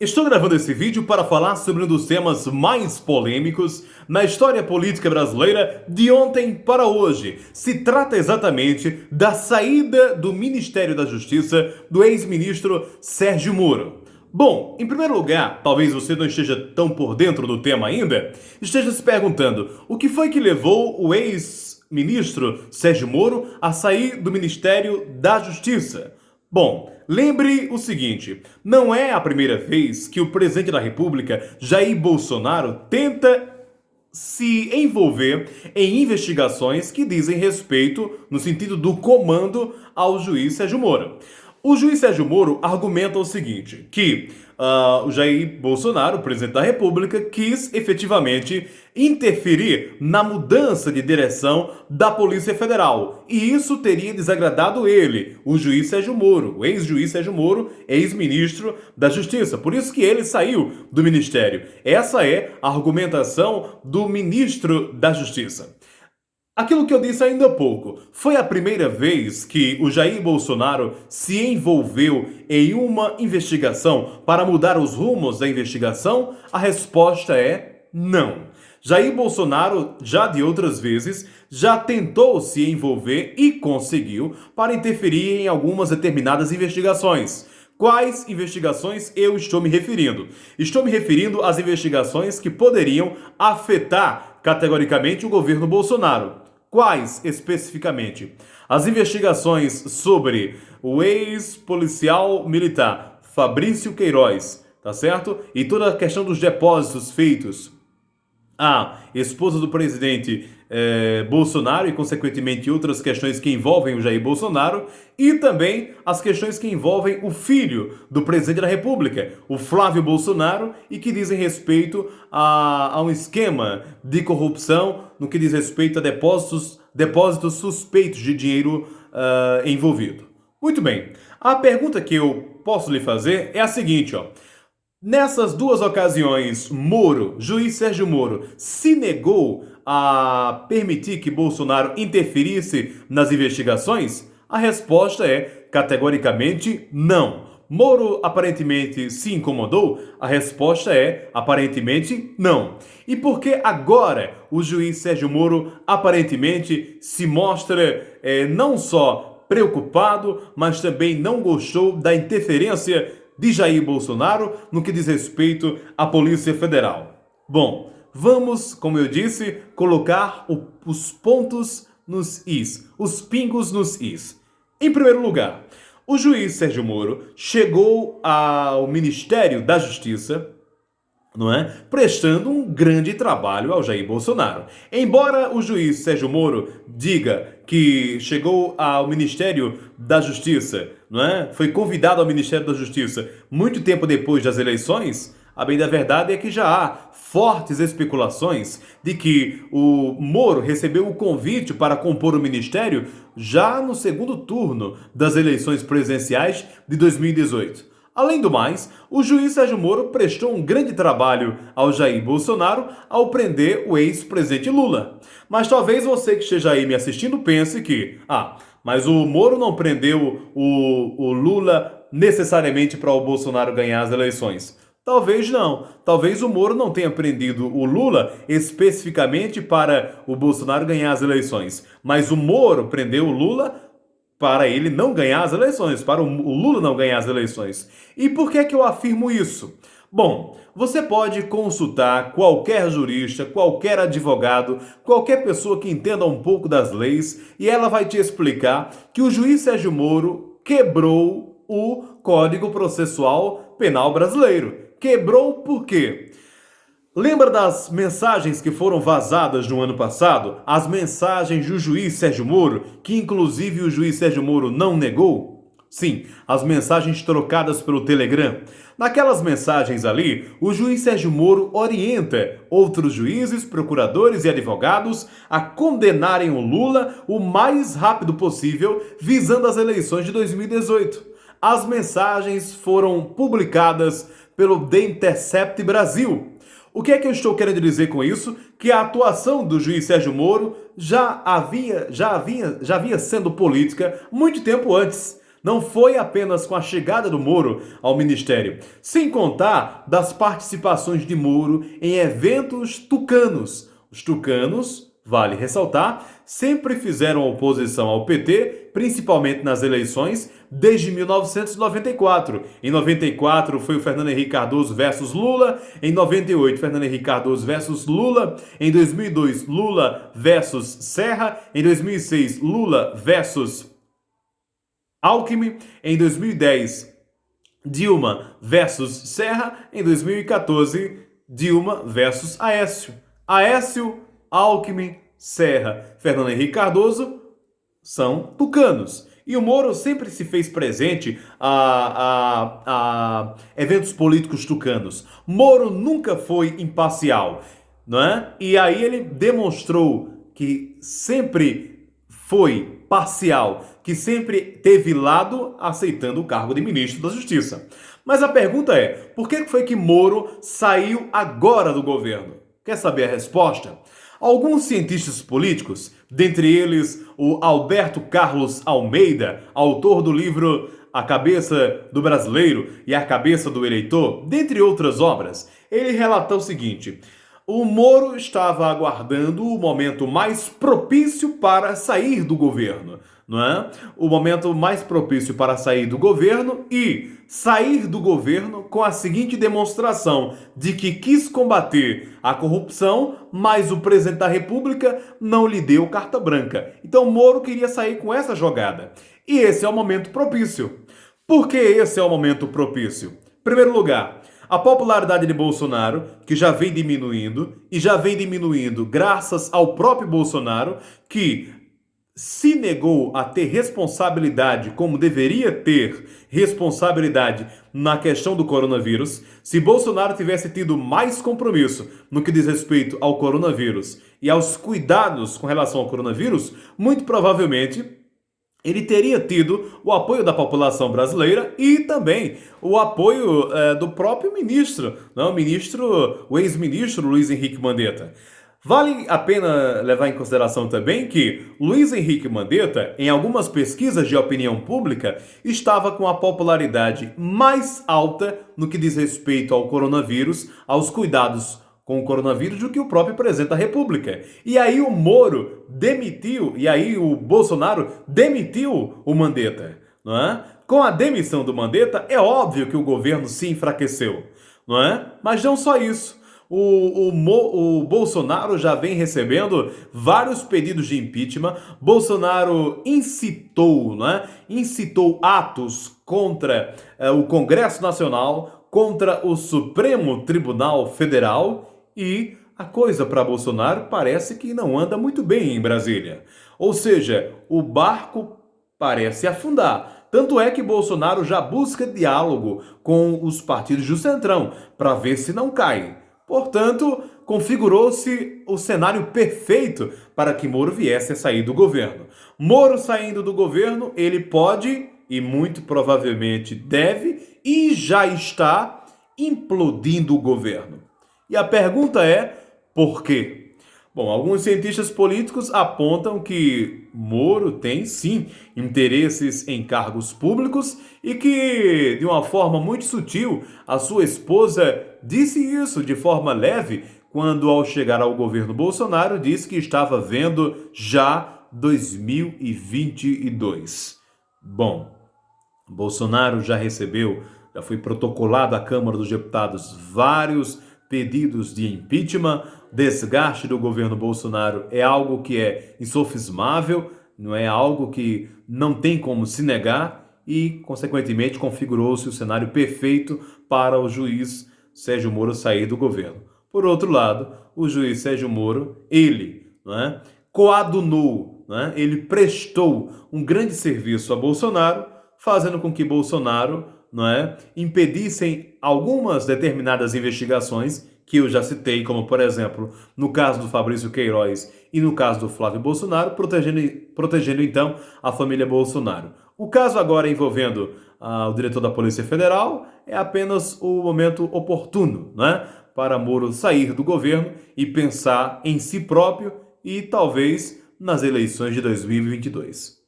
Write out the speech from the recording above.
Estou gravando esse vídeo para falar sobre um dos temas mais polêmicos na história política brasileira de ontem para hoje. Se trata exatamente da saída do Ministério da Justiça do ex-ministro Sérgio Moro. Bom, em primeiro lugar, talvez você não esteja tão por dentro do tema ainda, esteja se perguntando o que foi que levou o ex-ministro Sérgio Moro a sair do Ministério da Justiça. Bom, lembre o seguinte, não é a primeira vez que o presidente da República, Jair Bolsonaro, tenta se envolver em investigações que dizem respeito, no sentido do comando, ao juiz Sérgio Moro. O juiz Sérgio Moro argumenta o seguinte, que o Jair Bolsonaro, o presidente da República, quis efetivamente interferir na mudança de direção da Polícia Federal. E isso teria desagradado ele, o juiz Sérgio Moro, o ex-juiz Sérgio Moro, ex-ministro da Justiça. Por isso que ele saiu do ministério. Essa é a argumentação do ministro da Justiça. Aquilo que eu disse ainda há pouco, foi a primeira vez que o Jair Bolsonaro se envolveu em uma investigação para mudar os rumos da investigação? A resposta é não. Jair Bolsonaro, já de outras vezes, já tentou se envolver e conseguiu para interferir em algumas determinadas investigações. Quais investigações eu estou me referindo? Estou me referindo às investigações que poderiam afetar categoricamente o governo Bolsonaro. Quais especificamente? As investigações sobre o ex-policial militar Fabrício Queiroz, tá certo? E toda a questão dos depósitos feitos à esposa do presidente Bolsonaro e, consequentemente, outras questões que envolvem o Jair Bolsonaro e também as questões que envolvem o filho do presidente da República, o Flávio Bolsonaro, e que dizem respeito a um esquema de corrupção no que diz respeito a depósitos suspeitos de dinheiro envolvido. Muito bem, a pergunta que eu posso lhe fazer é a seguinte, ó. Nessas duas ocasiões, juiz Sérgio Moro, se negou a permitir que Bolsonaro interferisse nas investigações? A resposta é categoricamente não. Moro aparentemente se incomodou? A resposta é aparentemente não. E por que agora o juiz Sérgio Moro aparentemente se mostra não só preocupado, mas também não gostou da interferência de Jair Bolsonaro no que diz respeito à Polícia Federal? Bom, vamos, como eu disse, colocar os pontos nos is, os pingos nos is. Em primeiro lugar, o juiz Sérgio Moro chegou ao Ministério da Justiça, não é? Prestando um grande trabalho ao Jair Bolsonaro. Embora o juiz Sérgio Moro diga que chegou ao Ministério da Justiça, não é? Foi convidado ao Ministério da Justiça muito tempo depois das eleições, a bem da verdade é que já há fortes especulações de que o Moro recebeu o convite para compor o ministério já no segundo turno das eleições presidenciais de 2018. Além do mais, o juiz Sérgio Moro prestou um grande trabalho ao Jair Bolsonaro ao prender o ex-presidente Lula. Mas talvez você que esteja aí me assistindo pense que, mas o Moro não prendeu o Lula necessariamente para o Bolsonaro ganhar as eleições. Talvez não. Talvez o Moro não tenha prendido o Lula especificamente para o Bolsonaro ganhar as eleições. Mas o Moro prendeu o Lula para ele não ganhar as eleições, para o Lula não ganhar as eleições. E por que eu afirmo isso? Bom, você pode consultar qualquer jurista, qualquer advogado, qualquer pessoa que entenda um pouco das leis e ela vai te explicar que o juiz Sérgio Moro quebrou o Código Processual Penal brasileiro. Quebrou por quê? Lembra das mensagens que foram vazadas no ano passado? As mensagens do juiz Sérgio Moro, que inclusive o juiz Sérgio Moro não negou? Sim, as mensagens trocadas pelo Telegram. Naquelas mensagens ali, o juiz Sérgio Moro orienta outros juízes, procuradores e advogados a condenarem o Lula o mais rápido possível, visando as eleições de 2018. As mensagens foram publicadas pelo The Intercept Brasil. O que é que eu estou querendo dizer com isso? Que a atuação do juiz Sérgio Moro já havia sendo política muito tempo antes. Não foi apenas com a chegada do Moro ao ministério, sem contar das participações de Moro em eventos tucanos. Os tucanos, vale ressaltar, sempre fizeram oposição ao PT, principalmente nas eleições, desde 1994. Em 94 foi o Fernando Henrique Cardoso versus Lula, em 98 Fernando Henrique Cardoso versus Lula, em 2002 Lula versus Serra, em 2006 Lula versus Alckmin, em 2010 Dilma versus Serra, em 2014 Dilma versus Aécio. Aécio, Alckmin, Serra, Fernando Henrique Cardoso são tucanos. E o Moro sempre se fez presente a eventos políticos tucanos. Moro nunca foi imparcial, não é? E aí ele demonstrou que sempre foi parcial, que sempre teve lado aceitando o cargo de ministro da Justiça. Mas a pergunta é, por que foi que Moro saiu agora do governo? Quer saber a resposta? Alguns cientistas políticos, dentre eles o Alberto Carlos Almeida, autor do livro A Cabeça do Brasileiro e A Cabeça do Eleitor, dentre outras obras, ele relata o seguinte: o Moro estava aguardando o momento mais propício para sair do governo, não é? O momento mais propício para sair do governo e sair do governo com a seguinte demonstração de que quis combater a corrupção, mas o presidente da República não lhe deu carta branca. Então Moro queria sair com essa jogada. E esse é o momento propício. Por que esse é o momento propício? Em primeiro lugar, a popularidade de Bolsonaro, que já vem diminuindo, e já vem diminuindo graças ao próprio Bolsonaro, que se negou a ter responsabilidade como deveria ter responsabilidade na questão do coronavírus. Se Bolsonaro tivesse tido mais compromisso no que diz respeito ao coronavírus e aos cuidados com relação ao coronavírus, muito provavelmente ele teria tido o apoio da população brasileira e também o apoio do próprio ministro, não? O ex-ministro Luiz Henrique Mandetta. Vale a pena levar em consideração também que Luiz Henrique Mandetta, em algumas pesquisas de opinião pública, estava com a popularidade mais alta no que diz respeito ao coronavírus, aos cuidados com o coronavírus, do que o próprio presidente da República. E aí o Moro demitiu, e aí o Bolsonaro demitiu o Mandetta, não é? Com a demissão do Mandetta, é óbvio que o governo se enfraqueceu, não é? Mas não só isso. O Bolsonaro já vem recebendo vários pedidos de impeachment. Bolsonaro incitou, né? Incitou atos contra o Congresso Nacional, contra o Supremo Tribunal Federal, e a coisa para Bolsonaro parece que não anda muito bem em Brasília. Ou seja, o barco parece afundar. Tanto é que Bolsonaro já busca diálogo com os partidos do Centrão para ver se não cai. Portanto, configurou-se o cenário perfeito para que Moro viesse a sair do governo. Moro saindo do governo, ele pode, e muito provavelmente deve, e já está implodindo o governo. E a pergunta é, por quê? Bom, alguns cientistas políticos apontam que Moro tem, sim, interesses em cargos públicos e que, de uma forma muito sutil, a sua esposa disse isso de forma leve quando, ao chegar ao governo Bolsonaro, disse que estava vendo já 2022. Bom, Bolsonaro já recebeu, já foi protocolado à Câmara dos Deputados vários pedidos de impeachment. Desgaste do governo Bolsonaro é algo que é insofismável, não é algo que não tem como se negar e, consequentemente, configurou-se o cenário perfeito para o juiz Sérgio Moro sair do governo. Por outro lado, o juiz Sérgio Moro, ele, não é, coadunou, não é, ele prestou um grande serviço a Bolsonaro, fazendo com que Bolsonaro, não é, impedissem algumas determinadas investigações que eu já citei, como, por exemplo, no caso do Fabrício Queiroz e no caso do Flávio Bolsonaro, protegendo então a família Bolsonaro. O caso agora envolvendo o diretor da Polícia Federal é apenas o momento oportuno, né, para Moro sair do governo e pensar em si próprio e talvez nas eleições de 2022.